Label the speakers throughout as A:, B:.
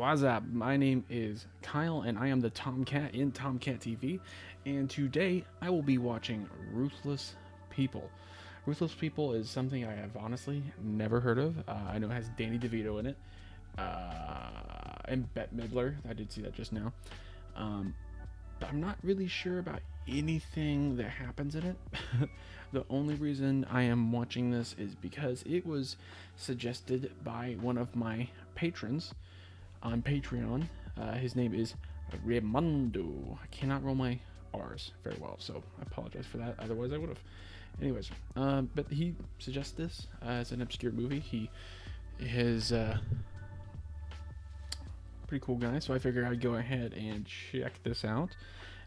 A: What's up? My name is Kyle and I am the Tomcat in Tomcat TV, and today I will be watching Ruthless People. Ruthless People is something I have honestly never heard of. I know it has Danny DeVito in it, and Bette Midler. I did see that just now. But I'm not really sure about anything that happens in it. The only reason I am watching this is because it was suggested by one of my patrons on Patreon. His name is Raymundo. I cannot roll my R's very well, so I apologize for that. Otherwise, I would have. Anyways, but he suggests this as an obscure movie. He is pretty cool guy, so I figured I'd go ahead and check this out.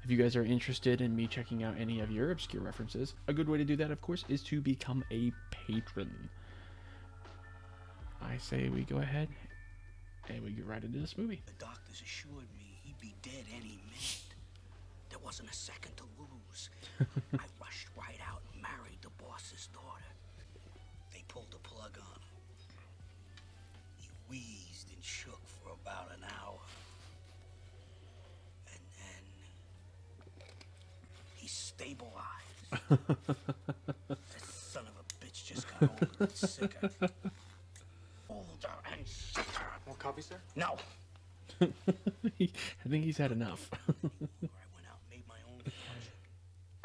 A: If you guys are interested in me checking out any of your obscure references, a good way to do that, of course, is to become a patron. I say we go ahead and we get right into this movie.
B: The doctors assured me he'd be dead any minute. There wasn't a second to lose. I rushed right out and married the boss's daughter. They pulled the plug on him. He wheezed and shook for about an hour. And then he stabilized. That son of a bitch just got older and sicker. Older and sicker.
C: More coffee, sir?
B: No.
A: I think he's had enough.
B: I went out and made my own fortune.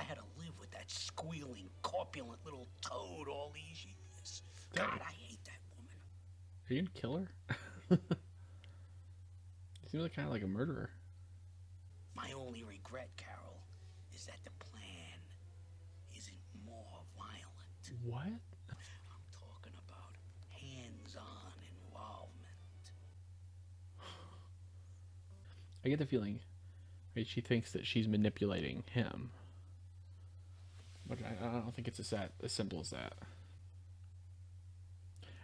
B: I had to live with that squealing, corpulent little toad all these years. God, I hate that woman.
A: Are you gonna kill her? He seems like kind of like a murderer.
B: My only regret, Carol, is that the plan isn't more violent.
A: What?
B: I'm talking about hands-on involvement.
A: I get the feeling, right, she thinks that she's manipulating him. But I don't think it's as simple as that.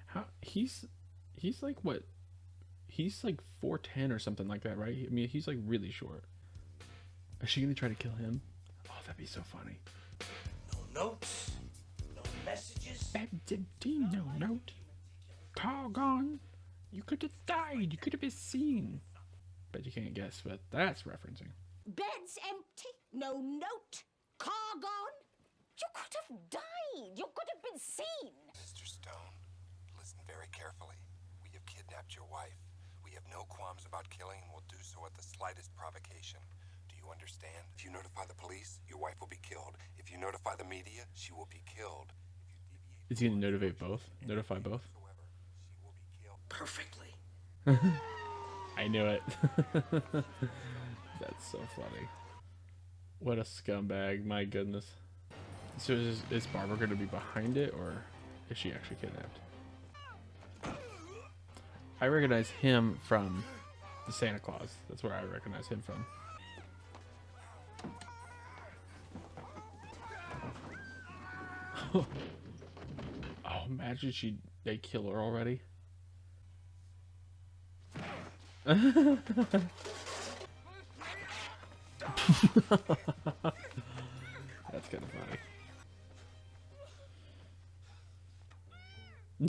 A: How he's like what? He's like 4'10" or something like that, right? I mean, he's like really short. Is she gonna try to kill him? Oh, that'd be so funny.
B: No notes, no messages.
A: No note. Car gone. You could have died. You could have been seen. Bet you can't guess what that's referencing.
D: Bed's empty, no note, car gone. You could have died. You could have been seen.
E: Mr. Stone, listen very carefully. We have kidnapped your wife. We have no qualms about killing and will do so at the slightest provocation. Do you understand? If you notify the police, your wife will be killed. If you notify the media, she will be killed.
A: Is he gonna notify both? Notify both?
E: She will be killed.
B: Perfectly.
A: I knew it. That's so funny. What a scumbag! My goodness. So is Barbara going to be behind it, or is she actually kidnapped? I recognize him from the Santa Claus. That's where I recognize him from. Oh, imagine they kill her already. That's kind of funny.
D: You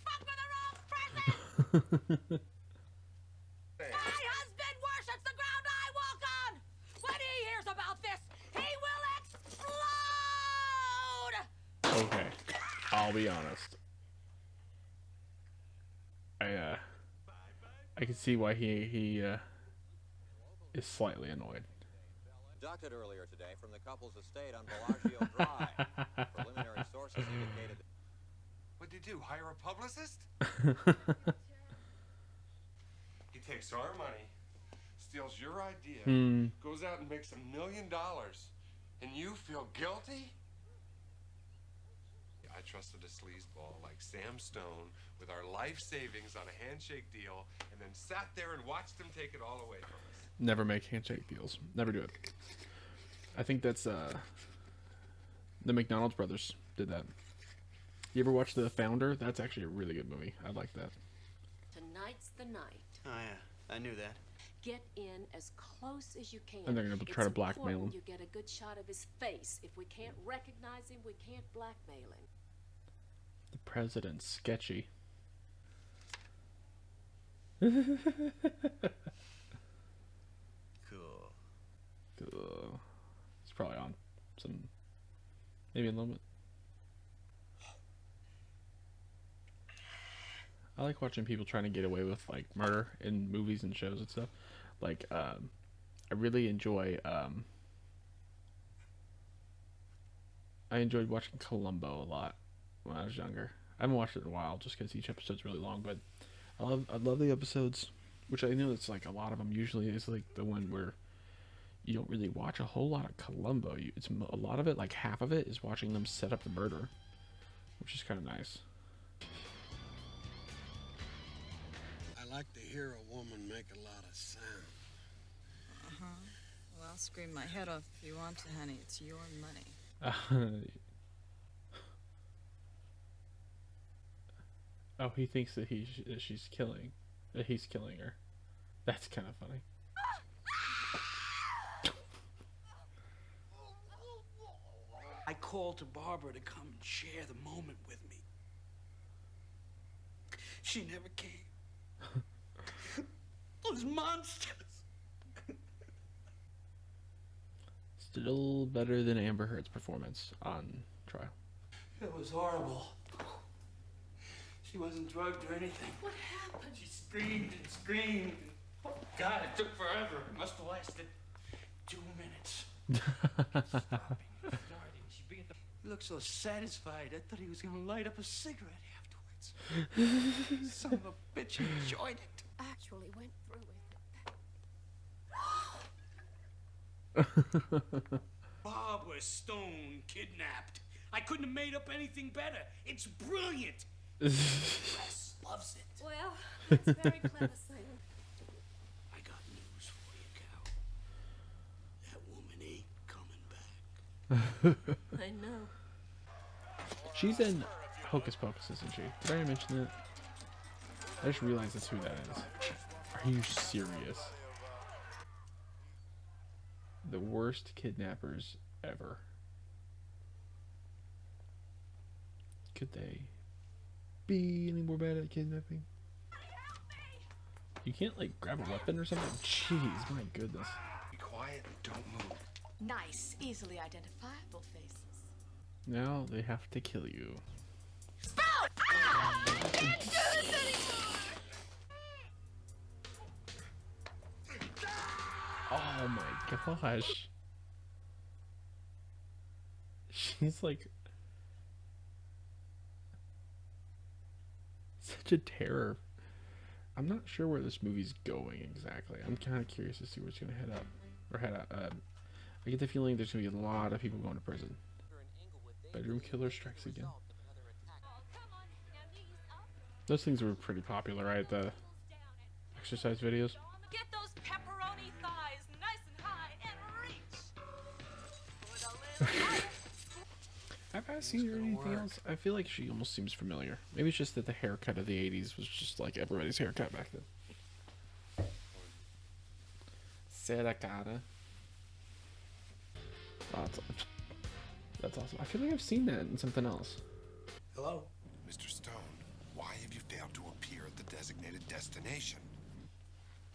D: fuck with the wrong present. My husband worships the ground I walk on. When he hears about this, he will explode.
A: Okay, I'll be honest. I can see why he is slightly annoyed.
F: Abducted earlier today from the couple's estate on Bellagio Drive. Preliminary sources indicated.
C: What'd you do? Hire a publicist? He takes our money, steals your idea, goes out and makes $1 million, and you feel guilty? I trusted a sleazeball like Sam Stone with our life savings on a handshake deal, and then sat there and watched him take it all away from us.
A: Never make handshake deals. Never do it. I think that's the McDonald's brothers did that. You ever watch The Founder? That's actually a really good movie. I like that.
G: Tonight's the night.
B: Oh yeah, I knew that.
G: Get in as close as you can.
A: And they're gonna try to blackmail him.
G: You get a good shot of his face. If we can't recognize him, we can't blackmail him.
A: The president's sketchy.
B: Cool.
A: Cool. It's probably on some, maybe a little bit. I like watching people trying to get away with like murder in movies and shows and stuff. Like, I really enjoy. I enjoyed watching Columbo a lot when I was younger. I haven't watched it in a while just because each episode's really long. But I love the episodes, which I know it's like a lot of them. Usually is like the one where you don't really watch a whole lot of Columbo. It's a lot of it, like half of it, is watching them set up the murder, which is kind of nice.
H: I like to hear a woman make a lot of sound.
I: Well, I'll scream my head off if you want to, honey. It's your money.
A: Oh, he thinks that she's killing, that he's killing her. That's kind of funny.
B: I called to Barbara to come and share the moment with me. She never came. Those monsters.
A: Still better than Amber Heard's performance on trial.
B: It was horrible. She wasn't drugged or anything.
G: What happened?
B: She screamed and screamed. Oh, God, it took forever. It must have lasted 2 minutes. Stopping and starting. He looked so satisfied. I thought he was going to light up a cigarette afterwards. Son of a bitch, he enjoyed it.
G: Actually went through it.
B: Barbara Stone kidnapped. I couldn't have made up anything better. It's brilliant. Press loves it.
G: Well, that's very clever, Simon.
B: I got news for you, Cal. That woman ain't coming back.
G: I know.
A: She's in Hocus Pocus, isn't she? Did I already mention that? I just realized that's who that is. Are you serious? The worst kidnappers ever. Could they be any more bad at kidnapping? You can't like grab a weapon or something? Jeez, my goodness.
C: Be quiet and don't move.
G: Nice, easily identifiable faces.
A: Now they have to kill you.
G: I can't do this anymore!
A: Oh my gosh. She's like such a terror. I'm not sure where this movie's going exactly. I'm kind of curious to see where it's going to head up. Or head out. I get the feeling there's going to be a lot of people going to prison. Bedroom killer strikes again. Those things were pretty popular, right? The exercise videos.
D: Get those pepperoni thighs nice and high and reach.
A: Have I seen her in anything else? I feel like she almost seems familiar. Maybe it's just that the haircut of the 80s was just like everybody's haircut back then. Seracata. That's awesome. I feel like I've seen that in something else.
B: Hello?
E: Mr. Stone, why have you failed to appear at the designated destination?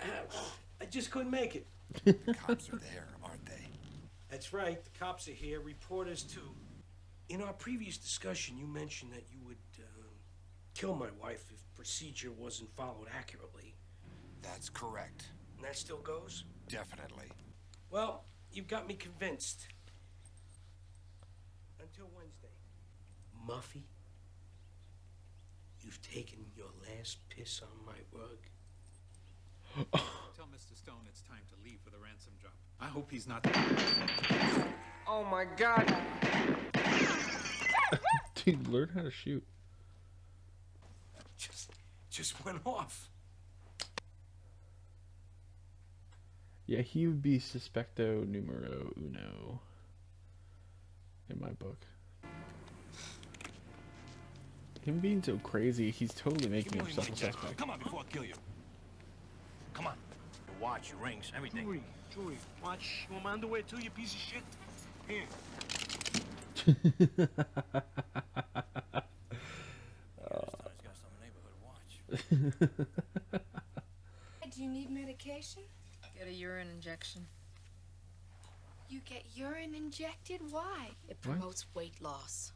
B: I just couldn't make it.
E: The cops are there, aren't they?
B: That's right. The cops are here. Reporters, too. In our previous discussion, you mentioned that you would kill my wife if procedure wasn't followed accurately.
E: That's correct.
B: And that still goes?
E: Definitely.
B: Well, you've got me convinced. Until Wednesday. Muffy, you've taken your last piss on my rug.
J: Tell Mr. Stone it's time to leave for the ransom job. I hope he's not.
C: Oh my God.
A: Dude, learn how to shoot.
B: Just went off.
A: Yeah, he would be suspecto numero uno in my book. Him being so crazy, he's totally making himself a suspect.
B: Come on before I kill you. Come on. Your watch, your rings, everything. Jewelry, watch. You want my underwear too, you piece of shit? Here.
A: Oh.
G: Do you need medication?
I: Get a urine injection.
G: You get urine injected? Why?
I: It promotes weight loss.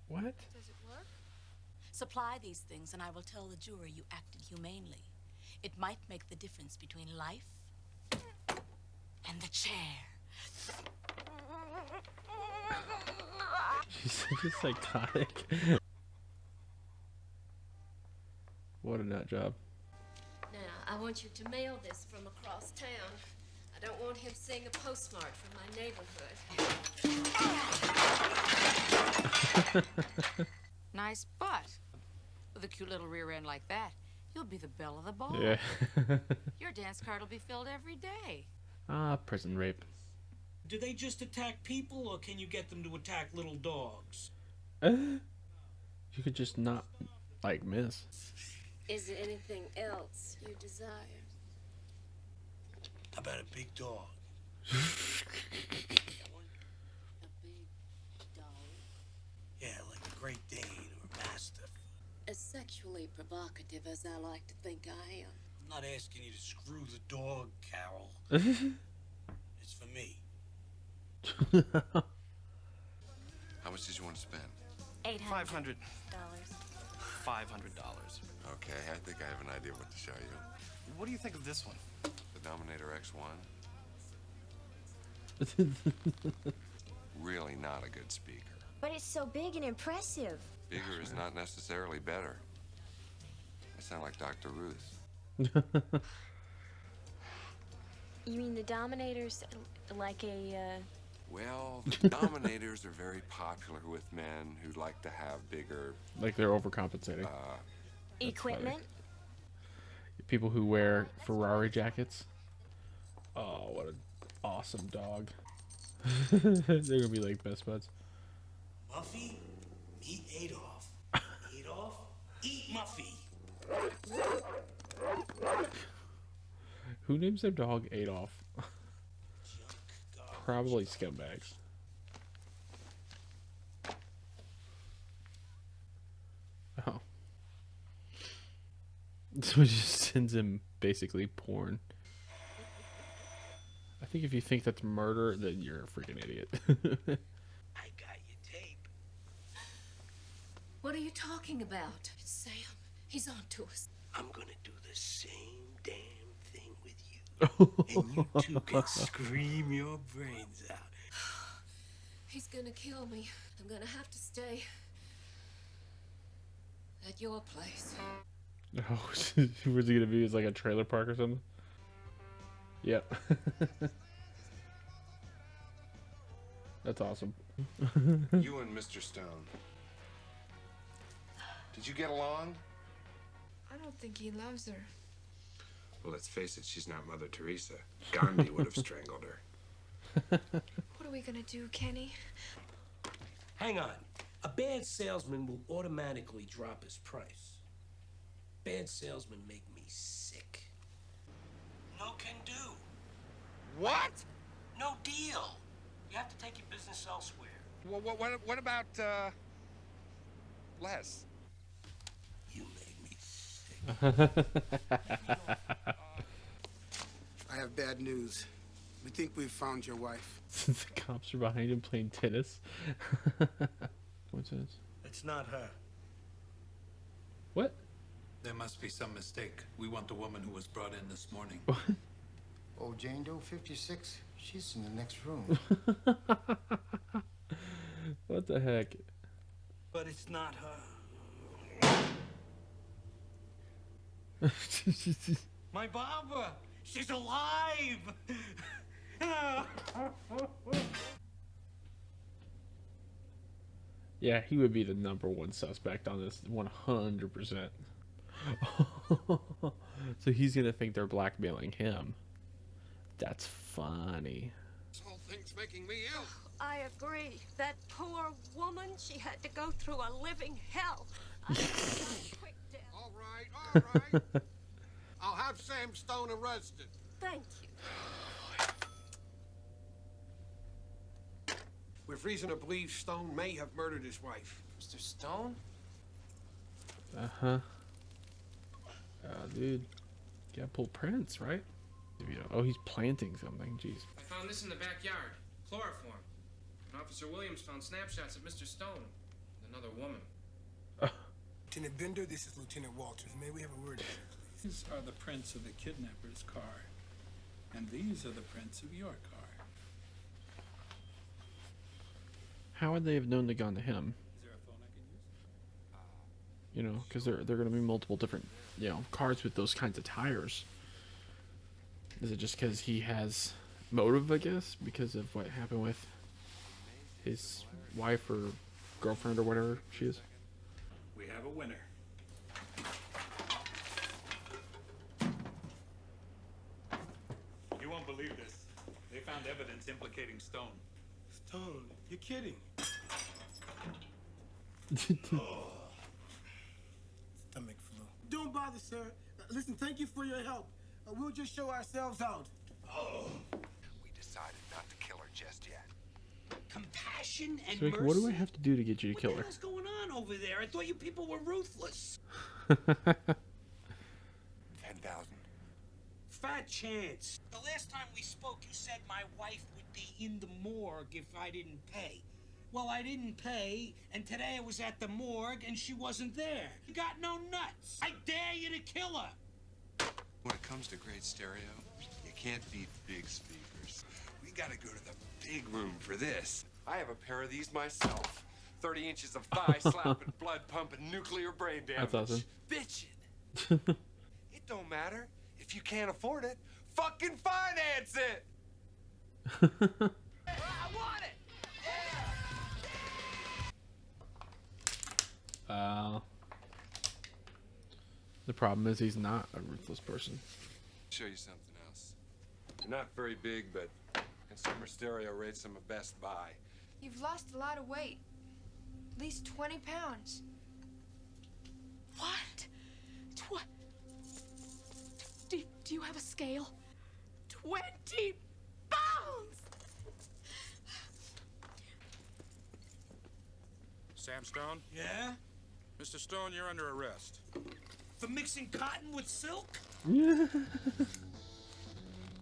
A: What?
G: Does it work?
D: Supply these things, and I will tell the jury you acted humanely. It might make the difference between life and the chair.
A: She's such a psychotic. What a nut job.
K: Now, I want you to mail this from across town. I don't want him seeing a postmark from my neighborhood.
I: Nice butt. With a cute little rear end like that, you'll be the belle of the ball.
A: Yeah.
I: Your dance card will be filled every day.
A: Ah, prison rape.
B: Do they just attack people, or can you get them to attack little dogs?
A: You could just not, like, miss.
K: Is there anything else you desire?
B: How about a big dog?
K: A big dog?
B: Yeah, like a Great Dane or a Mastiff.
K: As sexually provocative as I like to think I am.
B: I'm not asking you to screw the dog, Carol. It's for me.
E: How much did you want to spend?
D: $800.
C: $500.
E: Okay, I think I have an idea what to show you.
C: What do you think of this one?
E: The Dominator X1. Really not a good speaker.
L: But it's so big and impressive.
E: Bigger is not necessarily better. I sound like Dr. Ruth.
L: You mean the Dominator's like a,
E: Well, the Dominators are very popular with men who like to have bigger...
A: Like they're overcompensating.
L: equipment?
A: People who wear Ferrari jackets. Oh, what an awesome dog. They're gonna be like best buds.
B: Muffy, meet Adolf. Adolf, eat Muffy.
A: Who names their dog Adolf? Probably scumbags. Oh. So it just sends him basically porn. I think if you think that's murder, then you're a freaking idiot.
B: I got your tape.
K: What are you talking about? It's Sam. He's on to us.
B: I'm gonna do the same damn thing with you. And you two can scream your brains out.
K: He's gonna kill me. I'm gonna have to stay at your place.
A: Oh, where's he gonna be? It's like a trailer park or something? Yep. That's awesome.
C: You and Mr. Stone. Did you get along?
G: I don't think he loves her.
C: Well, let's face it, she's not Mother Teresa. Gandhi would have strangled her.
G: What are we gonna do, Kenny?
B: Hang on. A bad salesman will automatically drop his price. Bad salesmen make me sick. No can do.
C: What?
B: No deal. You have to take your business elsewhere.
C: Well, what about, Les?
B: You made me sick.
H: I have bad news. We think we've found your wife.
A: Since the cops are behind him playing tennis. What's this?
B: It's not her.
A: What?
J: There must be some mistake. We want the woman who was brought in this morning.
M: Oh, Jane Doe 56. She's in the next room.
A: What the heck?
B: But it's not her. My Barbara! She's alive!
A: Yeah, he would be the #1 suspect on this 100%. So he's gonna think they're blackmailing him. That's funny.
H: This whole thing's making me ill.
K: I agree. That poor woman, she had to go through a living hell. I want a quick death.
H: All right. I'll have Sam Stone arrested.
K: Thank you.
H: We've reason to believe Stone may have murdered his wife.
M: Mr. Stone?
A: Uh-huh. Oh, dude. Yeah, pull prints, right? You know, oh, he's planting something. Jeez.
N: I found this in the backyard. Chloroform. And Officer Williams found snapshots of Mr. Stone and another woman.
O: Lieutenant Bender, this is Lieutenant Walters. May we have a word?
J: These are the prints of the kidnapper's car. And these are the prints of your car.
A: How would they have known to gone to him?
J: Is there a phone I can use?
A: You know, because they're going to be multiple different, you know, cars with those kinds of tires. Is it just because he has motive, I guess, because of what happened with his wife or girlfriend or whatever she is?
J: We have a winner. You won't believe this. They found evidence implicating Stone.
O: Stone, you're kidding. Stomach flu. Don't bother, sir. Listen, thank you for your help. We'll just show ourselves out.
E: We decided not to kill her just yet.
B: Compassion and
A: So, like,
B: mercy.
A: what do I have to do to get you to kill her?
B: What's going on over there? I thought you people were ruthless.
E: 10,000.
B: Fat chance. The last time we spoke, you said my wife would be in the morgue if I didn't pay. Well, I didn't pay, and today I was at the morgue and she wasn't there. You got no nuts. I dare you to kill her.
C: When it comes to great stereo, you can't beat big speakers. We gotta go to the big room for this. I have a pair of these myself. 30 inches of thigh slapping, blood pumping, nuclear brain damage.
A: That's awesome.
C: Bitchin'. It don't matter. If you can't afford it, fucking finance it! I want it!
A: The problem is he's not a ruthless person.
C: Show you something else. You're not very big, but consumer stereo rates them a best buy.
G: You've lost a lot of weight. At least 20 pounds.
D: What? Do you have a scale? 20 pounds!
P: Sam Stone?
B: Yeah?
P: Mr. Stone, you're under arrest.
B: For mixing cotton with silk?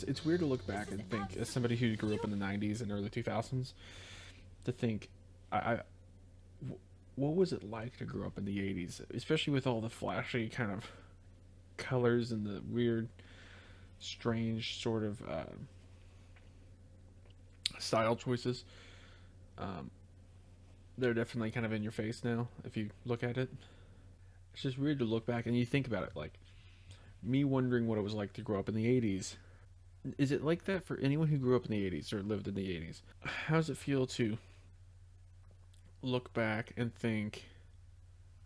A: It's weird to look back and think, as somebody who grew up in the 90s and early 2000s, to think, what was it like to grow up in the 80s, especially with all the flashy kind of colors and the weird, strange sort of style choices. They're definitely kind of in your face now if you look at it. It's just weird to look back and you think about it, like me wondering what it was like to grow up in the 80s. Is it like that for anyone who grew up in the 80s or lived in the 80s? How does it feel to look back and think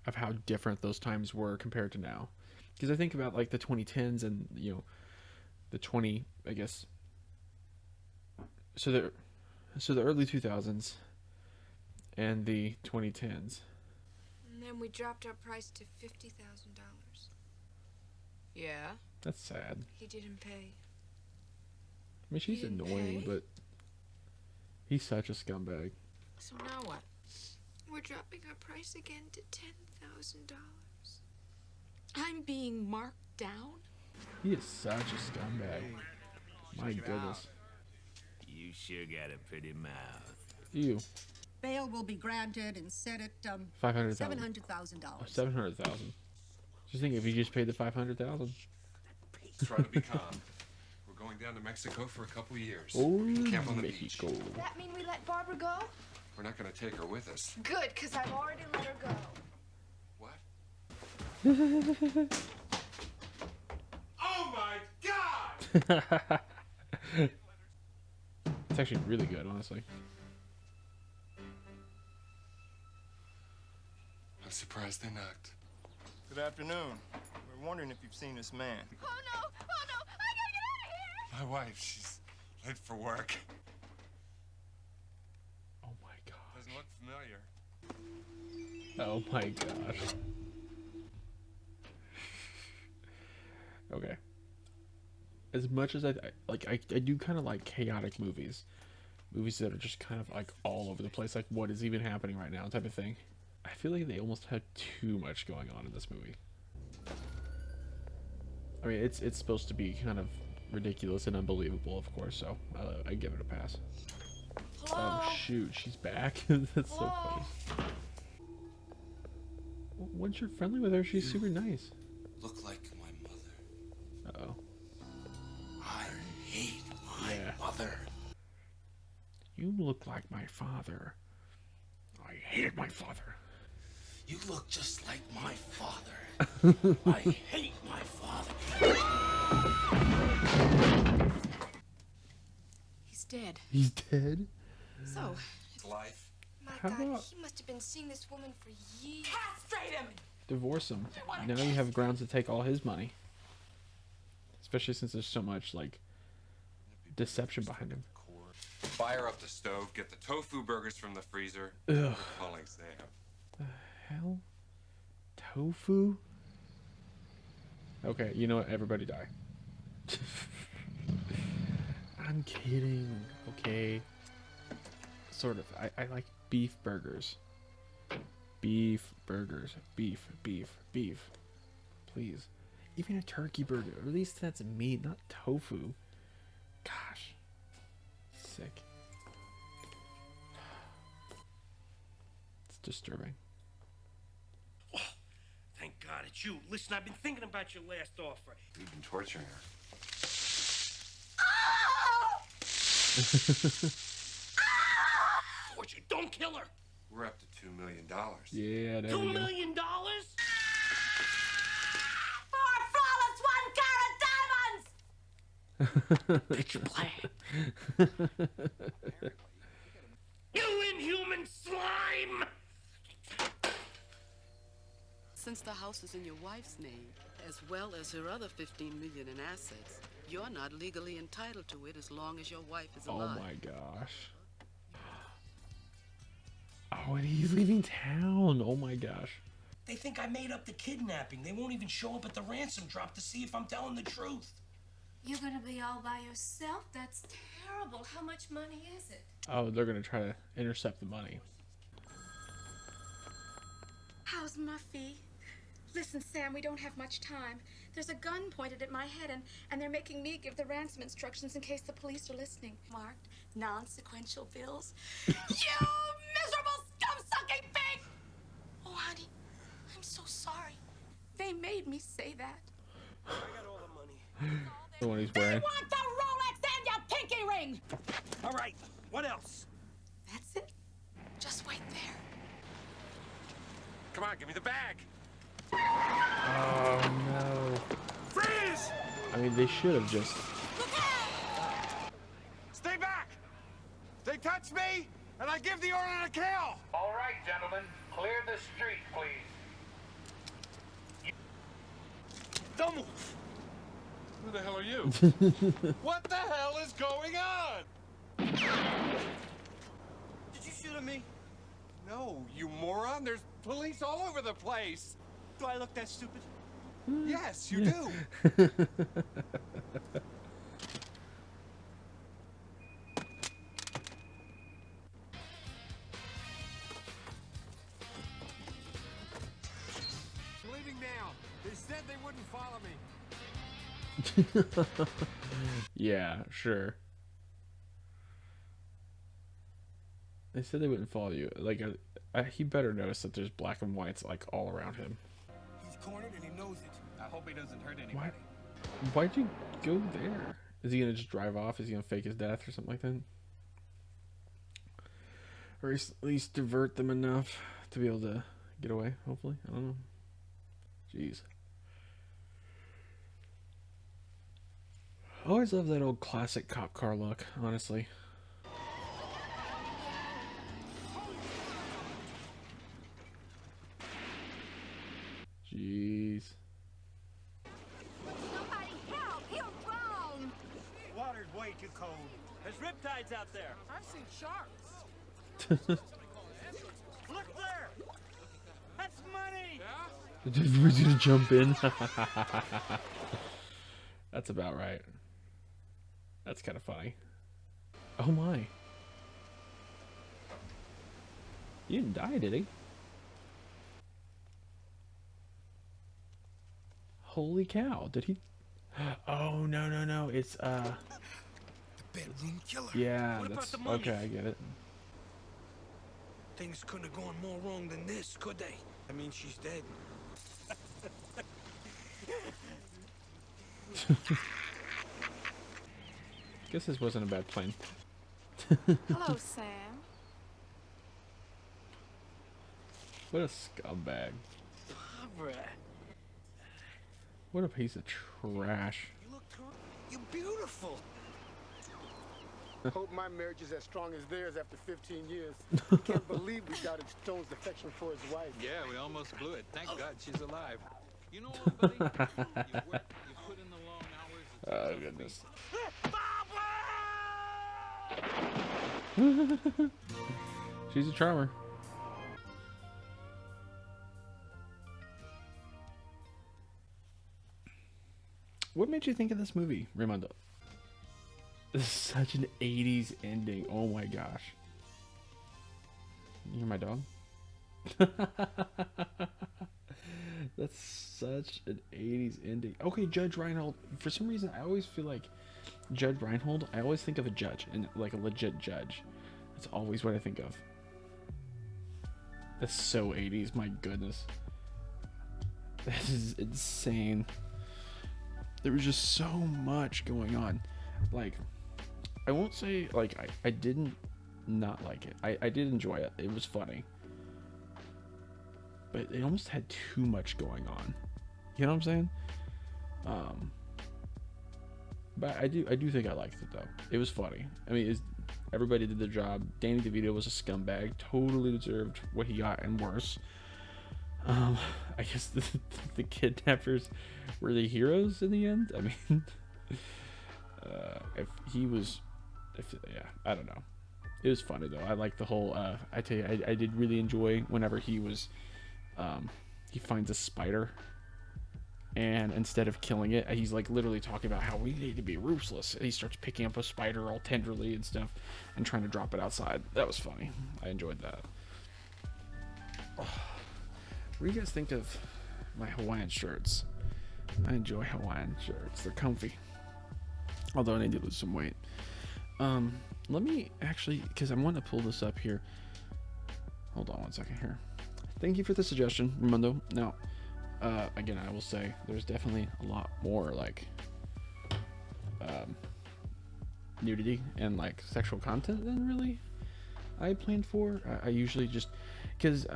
A: of how different those times were compared to now? Because I think about like the 2010s and, you know, the 20, I guess. So the early 2000s and the 2010s.
G: And then we dropped our price to $50,000.
I: Yeah?
A: That's sad.
G: He didn't pay.
A: I mean, she's
G: He didn't
A: annoying,
G: pay?
A: but he's such a scumbag.
I: So now what?
G: We're dropping our price again to $10,000.
D: I'm being marked down?
A: He is such a scumbag. My goodness.
Q: You sure got a pretty mouth.
A: Ew.
R: Bail will be granted and set at
A: $500,000.
R: $700,000.
A: Oh, 700,000. Just think if you just paid the 500,000.
C: Try to be calm. We're going down to Mexico for a couple years.
A: Oh,
C: We can camp on the beach.
A: Mexico.
G: That mean we let Barbara go?
C: We're not going to take her with us.
G: Good, because I've already let her go.
C: Oh my God!
A: It's actually really good, honestly.
C: I'm surprised they knocked.
S: Good afternoon. We're wondering if you've seen this man.
D: Oh no! Oh no! I gotta get out of here!
C: My wife, she's late for work.
A: Oh my God.
C: Doesn't look familiar.
A: Oh my gosh. Okay. As much as I do kind of like chaotic movies that are just kind of like all over the place, like what is even happening right now type of thing. I feel like they almost had too much going on in this movie. I mean, it's supposed to be kind of ridiculous and unbelievable, of course, so I give it a pass.
D: Hello?
A: Oh shoot, she's back. That's so funny. Once you're friendly with her, she's super nice.
B: Look like my mother.
A: Uh-oh.
B: I hate my mother.
A: You look like my father. I hated my father.
B: You look just like my father. I hate my father.
G: He's dead.
A: He's dead?
G: So,
C: Life.
G: my
A: How
G: God,
A: about-
G: he must have been seeing this woman for years.
D: Castrate him!
A: Divorce him. Now you have grounds to take all his money. Especially since there's so much, like, deception behind him.
C: Fire up the stove, get the tofu burgers from the freezer.
A: Ugh.
C: We're calling Sam.
A: The hell? Tofu? Okay, you know what? Everybody die. I'm kidding. Okay. Sort of. I like beef burgers. Beef burgers. Beef, beef, beef. Please. Even a turkey burger. At least that's meat, not tofu. Gosh. Sick. It's disturbing.
T: Thank God it's you. Listen, I've been thinking about your last offer.
C: We've been torturing her.
T: Torture, don't kill her.
C: We're up to $2 million.
A: Yeah, there
T: $2
A: we go.
T: million?
D: Bitch
T: play. You inhuman slime!
I: Since the house is in your wife's name, as well as her other $15 million in assets, you're not legally entitled to it as long as your wife is alive.
A: Oh my gosh. Oh, and he's leaving town. Oh my gosh.
T: They think I made up the kidnapping. They won't even show up at the ransom drop to see if I'm telling the truth.
K: You're gonna be all by yourself? That's terrible. How much money is it?
A: Oh, they're gonna try to intercept the money.
U: How's Muffy? Listen, Sam, we don't have much time. There's a gun pointed at my head, and they're making me give the ransom instructions in case the police are listening.
D: Marked non-sequential bills. You miserable scum-sucking pig!
U: Oh, honey, I'm so sorry. They made me say that.
T: I got all the money.
A: The one he's wearing.
D: Want the Rolex and your pinky ring!
T: All right, what else?
U: That's it. Just wait there.
C: Come on, give me the bag.
A: Oh no.
T: Freeze!
A: I mean, they should have just.
C: Stay back! They touch me, and I give the order to kill!
V: All right, gentlemen. Clear the street, please.
T: Don't move.
C: Who the hell are you? What the hell is going on?
T: Did you shoot at me?
C: No, you moron. There's police all over the place.
T: Do I look that stupid?
C: Yes, you do.
H: I'm leaving now. They said they wouldn't follow me.
A: Yeah, sure. They said they wouldn't follow you. Like, he better notice that there's black and whites like all around him.
H: He's cornered and he knows it. I hope he doesn't hurt anybody.
A: Why? Why'd you go there? Is he gonna just drive off? Is he gonna fake his death or something like that? Or at least divert them enough to be able to get away? Hopefully, I don't know. Jeez. I always love that old classic cop car look, honestly. Jeez.
D: Somebody help! He'll drown!
T: Water's way too cold. There's riptides out there.
H: I've seen sharks.
T: Look there. That's money.
A: We're gonna jump in. That's about right. That's kind of funny. Oh my. He didn't die, did he? Holy cow, did he? Oh no no no! It's
T: The bedroom killer.
A: yeah.
T: What about
A: That's
T: the money?
A: okay. I get it.
T: Things couldn't have gone more wrong than this, could they? I mean, she's dead.
A: Guess this wasn't a bad plan.
U: Hello, Sam.
A: What a scumbag.
T: Barbara,
A: What a piece of trash.
T: you're beautiful.
H: Hope my marriage is as strong as theirs after 15 years. Can't believe we doubted Stone's affection for his wife.
F: Yeah, we almost blew it. Thank God she's alive. You know what, buddy? You put in the long hours.
A: Oh goodness. She's a charmer. What made you think of this movie, Raymundo? This is such an 80s ending. Oh my gosh. You hear my dog? That's such an 80s ending. Okay, Judge Reinhold. For some reason, I always feel like Judge Reinhold, I always think of a judge, and like a legit judge. That's always what I think of. That's so 80s, my goodness. This is insane. There was just so much going on. Like, I won't say, like, I didn't not like it. I did enjoy it. It was funny. But it almost had too much going on. You know what I'm saying? But I do think I liked it, though. It was funny. I mean, everybody did their job. Danny DeVito was a scumbag. Totally deserved what he got and worse. I guess the kidnappers were the heroes in the end. I mean, yeah, I don't know. It was funny though. I like the whole. I tell you, I did really enjoy whenever he was, he finds a spider, and instead of killing it, he's like literally talking about how we need to be ruthless. And he starts picking up a spider all tenderly and stuff, and trying to drop it outside. That was funny. I enjoyed that. What do you guys think of my Hawaiian shirts? I enjoy Hawaiian shirts. They're comfy. Although I need to lose some weight. Let me actually, because I want to pull this up here. Hold on one second here. Thank you for the suggestion, Raymundo. Now, again, I will say there's definitely a lot more like nudity and like sexual content than really I planned for. I usually just, because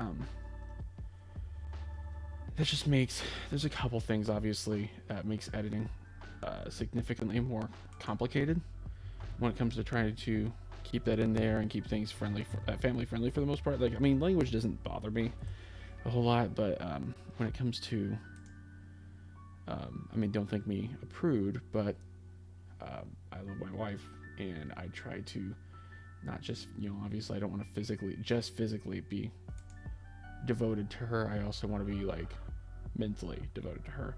A: that just makes, there's a couple things obviously makes editing significantly more complicated when it comes to trying to keep that in there and keep things friendly, family friendly for the most part. Like, I mean, language doesn't bother me a whole lot, but when it comes to, I mean, don't think me a prude, but I love my wife, and I try to not just, you know, obviously I don't want to physically be devoted to her. I also want to be like mentally devoted to her,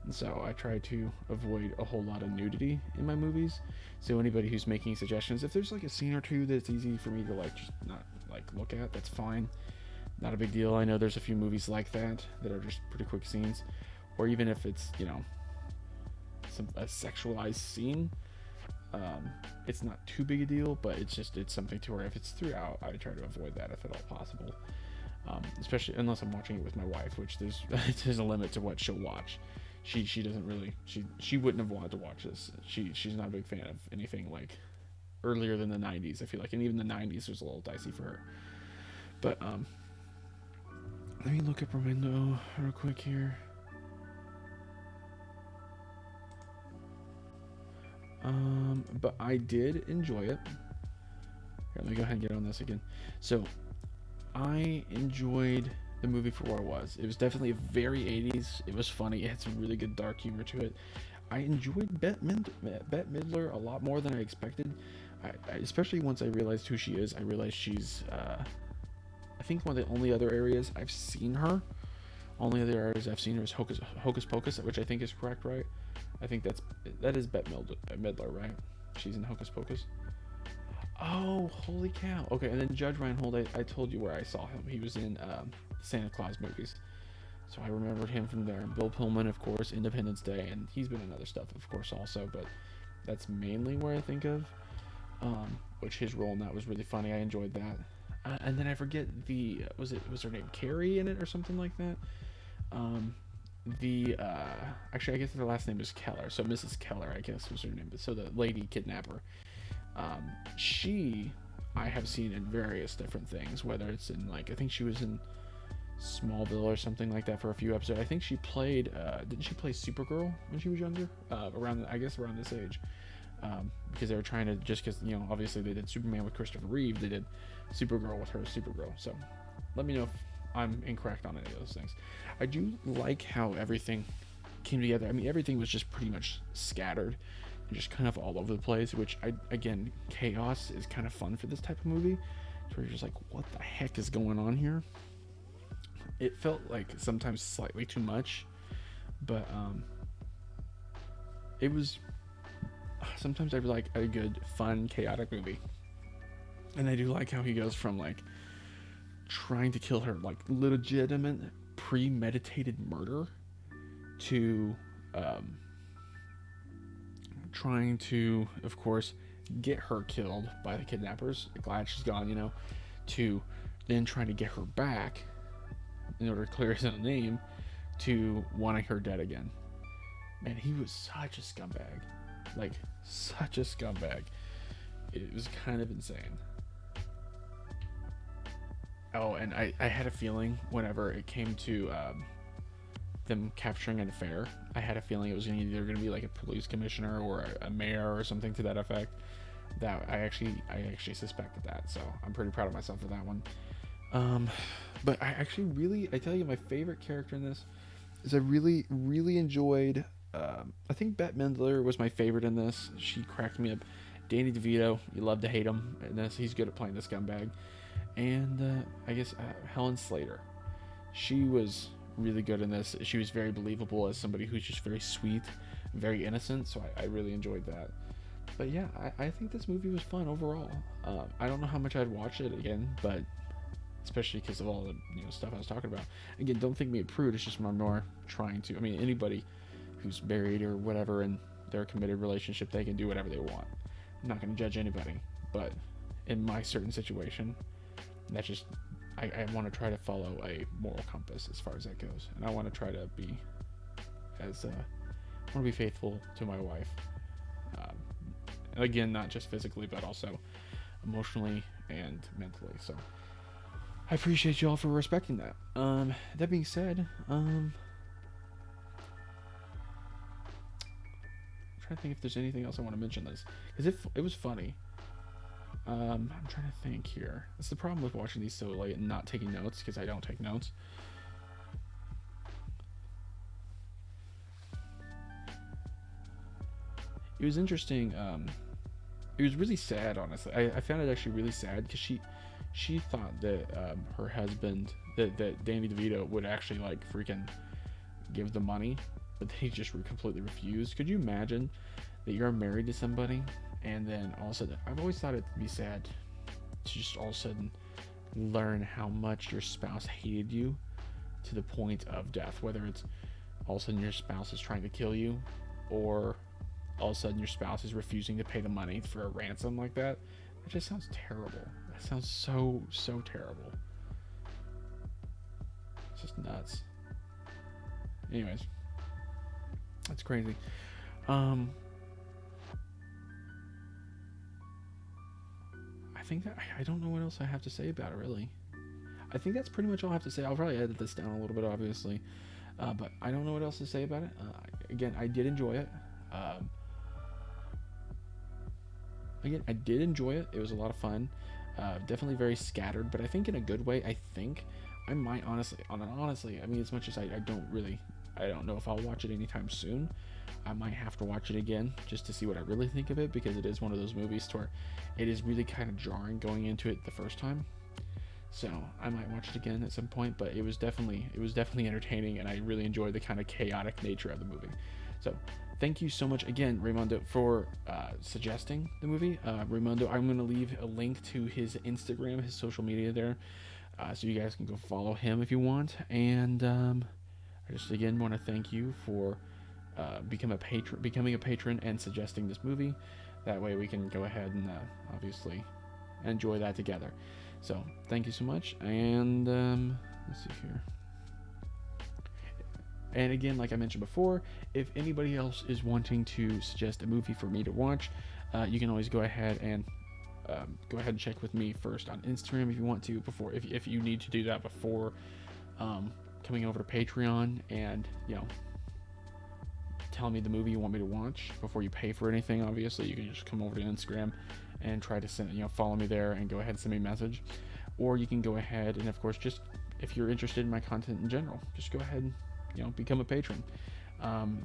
A: and so I try to avoid a whole lot of nudity in my movies. So anybody who's making suggestions, if there's like a scene or two that's easy for me to like just not like look at, that's fine. Not a big deal. I know there's a few movies like that are just pretty quick scenes, or even if it's, you know, a sexualized scene, it's not too big a deal, but it's something to where if it's throughout, I try to avoid that if at all possible. Especially unless I'm watching it with my wife, which there's a limit to what she'll watch. She doesn't really, she wouldn't have wanted to watch this. She's not a big fan of anything like earlier than the 90s, I feel like, and even the 90s was a little dicey for her. But let me look up Raymundo real quick here. But I did enjoy it. Here, let me go ahead and get on this again. So I enjoyed the movie for what it was. It was definitely very 80s. It was funny. It had some really good dark humor to it. I enjoyed Bette Midler a lot more than I expected. I especially once I realized who she is. I realized she's I think one of the only other areas I've seen her, only other areas I've seen her is Hocus Pocus, which I think is correct, right? I think that is Bette Midler, right? She's in Hocus Pocus. Oh, holy cow. Okay, and then Judge Reinhold, I told you where I saw him. He was in Santa Claus movies. So I remembered him from there. Bill Pullman, of course, Independence Day, and he's been in other stuff, of course, also, but that's mainly where I think of. Which his role in that was really funny. I enjoyed that. And then I forget was her name Carrie in it or something like that? Actually, I guess her last name is Keller. So Mrs. Keller, I guess, was her name. So the lady kidnapper. I have seen in various different things, whether it's in, like, I think she was in Smallville or something like that for a few episodes. I think she played, didn't she play Supergirl when she was younger? Around this age. Because they were trying to, just because, you know, obviously they did Superman with Christopher Reeve, they did Supergirl with her Supergirl. So let me know if I'm incorrect on any of those things. I do like how everything came together. I mean, everything was just pretty much scattered and just kind of all over the place, which again, chaos is kind of fun for this type of movie, where you're just like, what the heck is going on here? It felt like sometimes slightly too much, but it was, sometimes I like a good, fun, chaotic movie. And I do like how he goes from, like, trying to kill her, like, legitimate, premeditated murder, to trying to, of course, get her killed by the kidnappers. Glad she's gone, you know, to then trying to get her back in order to clear his own name, to wanting her dead again. Man, he was such a scumbag. Like, such a scumbag. It was kind of insane. Oh, and I had a feeling whenever it came to them capturing an affair, I had a feeling it was either going to be like a police commissioner or a mayor or something to that effect. That I actually suspected that, so I'm pretty proud of myself for that one. But I tell you, my favorite character in this is I really enjoyed. I think Bette Midler was my favorite in this. She cracked me up. Danny DeVito, you love to hate him in this. He's good at playing the scumbag. And I guess Helen Slater, she was really good in this. She was very believable as somebody who's just very sweet, very innocent. So I really enjoyed that. But yeah, I think this movie was fun overall. I don't know how much I'd watch it again, but especially because of all the stuff I was talking about. Again, don't think me a prude. It's just I'm more trying to. I mean, anybody who's married or whatever in their committed relationship, they can do whatever they want. I'm not going to judge anybody, but in my certain situation, that's just I want to try to follow a moral compass as far as that goes, and I want to try to be I want to be faithful to my wife. Again, not just physically, but also emotionally and mentally. So I appreciate y'all for respecting that. That being said, I'm trying to think if there's anything else I want to mention this, because it was funny. I'm trying to think here. That's the problem with watching these so late and not taking notes, because I don't take notes. It was interesting. It was really sad, honestly. I found it actually really sad, because she thought that her husband, that Danny DeVito, would actually like freaking give the money, but he just completely refused. Could you imagine that you're married to somebody, and then all of a sudden, I've always thought it'd be sad to just all of a sudden learn how much your spouse hated you to the point of death, whether it's all of a sudden your spouse is trying to kill you, or all of a sudden your spouse is refusing to pay the money for a ransom like that. It just sounds terrible. That sounds so terrible. It's just nuts. Anyways, that's crazy. I think that I don't know what else I have to say about it, really. I think that's pretty much all I have to say. I'll probably edit this down a little bit, obviously, but I don't know what else to say about it. Again, I did enjoy it. Again, I did enjoy it. It was a lot of fun. Definitely very scattered, but I think in a good way. I think I might honestly, I mean, as much as I don't know if I'll watch it anytime soon. I might have to watch it again just to see what I really think of it, because it is one of those movies where it is really kind of jarring going into it the first time. So I might watch it again at some point, but it was definitely entertaining, and I really enjoyed the kind of chaotic nature of the movie. So thank you so much again, Raymundo, for suggesting the movie. Raymundo, I'm going to leave a link to his Instagram, his social media there, so you guys can go follow him if you want. And I just again want to thank you for becoming a patron and suggesting this movie. That way we can go ahead and obviously enjoy that together. So thank you so much, and let's see here. And again, like I mentioned before, if anybody else is wanting to suggest a movie for me to watch, you can always go ahead and check with me first on Instagram if you want to, before if you need to do that before coming over to Patreon and tell me the movie you want me to watch before you pay for anything. Obviously, you can just come over to Instagram and try to send follow me there and go ahead and send me a message, or you can go ahead and, of course, just if you're interested in my content in general, just go ahead and become a patron.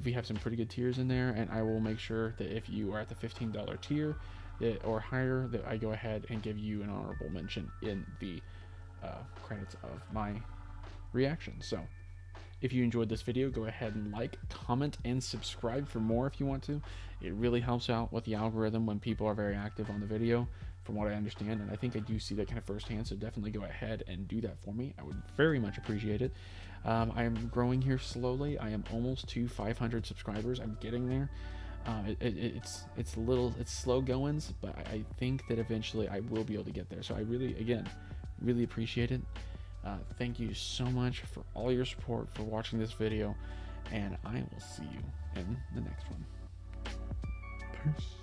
A: We have some pretty good tiers in there, and I will make sure that if you are at the $15 tier or higher, that I go ahead and give you an honorable mention in the credits of my reaction. So if you enjoyed this video, go ahead and like, comment, and subscribe for more if you want to. It really helps out with the algorithm when people are very active on the video, from what I understand, and I think I do see that kind of firsthand, so definitely go ahead and do that for me. I would very much appreciate it. I am growing here slowly. I am almost to 500 subscribers. I'm getting there. It's slow goings, but I think that eventually I will be able to get there. So I really appreciate it. Thank you so much for all your support, for watching this video, and I will see you in the next one. Peace.